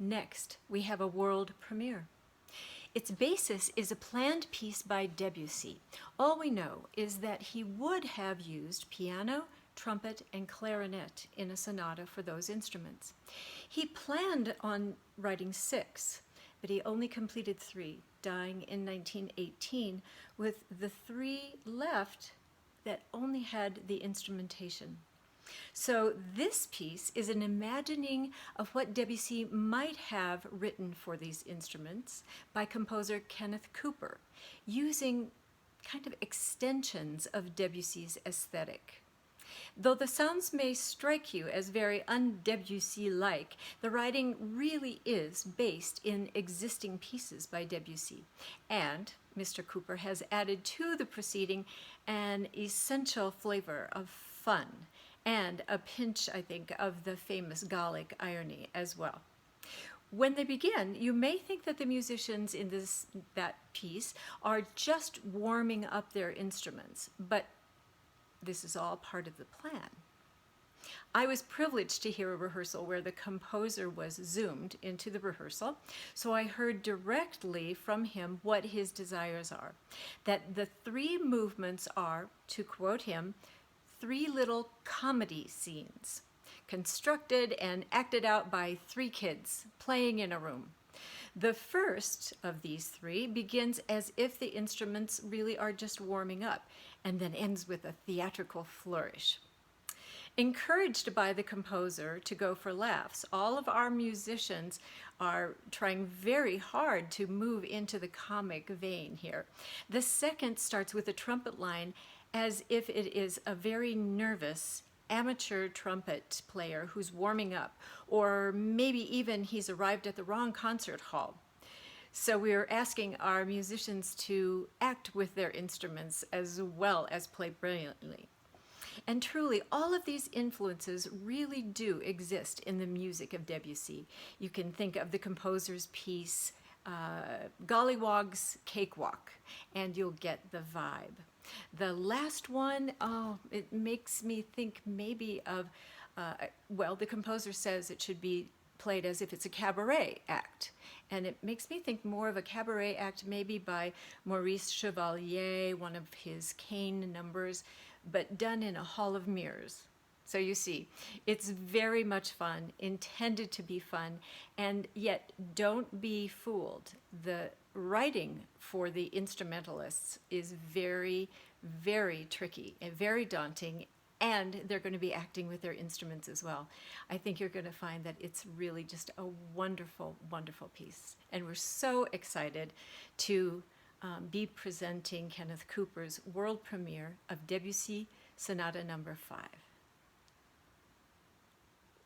Next, we have a world premiere. Its basis is a planned piece by Debussy. All we know is that he would have used piano, trumpet, and clarinet in a sonata for those instruments. He planned on writing 6, but he only completed 3, dying in 1918, with the 3 left that only had the instrumentation. So this piece is an imagining of what Debussy might have written for these instruments by composer Kenneth Cooper, using kind of extensions of Debussy's aesthetic. Though the sounds may strike you as very un-Debussy-like, the writing really is based in existing pieces by Debussy. And Mr. Cooper has added to the proceeding an essential flavor of fun and a pinch, I think, of the famous Gallic irony as well. When they begin, you may think that the musicians in that piece are just warming up their instruments, but this is all part of the plan. I was privileged to hear a rehearsal where the composer was zoomed into the rehearsal, so I heard directly from him what his desires are. That the 3 movements are, to quote him, 3 little comedy scenes, constructed and acted out by 3 kids playing in a room. The first of these 3 begins as if the instruments really are just warming up, and then ends with a theatrical flourish. Encouraged by the composer to go for laughs, all of our musicians are trying very hard to move into the comic vein here. The second starts with a trumpet line as if it is a very nervous amateur trumpet player who's warming up, or maybe even he's arrived at the wrong concert hall. So we are asking our musicians to act with their instruments as well as play brilliantly. And truly, all of these influences really do exist in the music of Debussy. You can think of the composer's piece, Gollywog's Cakewalk, and you'll get the vibe. The last one, it makes me think maybe of, well, the composer says it should be played as if it's a cabaret act. And it makes me think more of a cabaret act maybe by Maurice Chevalier, one of his Cane numbers, but done in a hall of mirrors. So you see, it's very much fun, intended to be fun, and yet don't be fooled. The writing for the instrumentalists is very, very tricky and very daunting, and they're going to be acting with their instruments as well. I think you're going to find that it's really just a wonderful, wonderful piece. And we're so excited to be presenting Kenneth Cooper's world premiere of Debussy Sonata No. 5.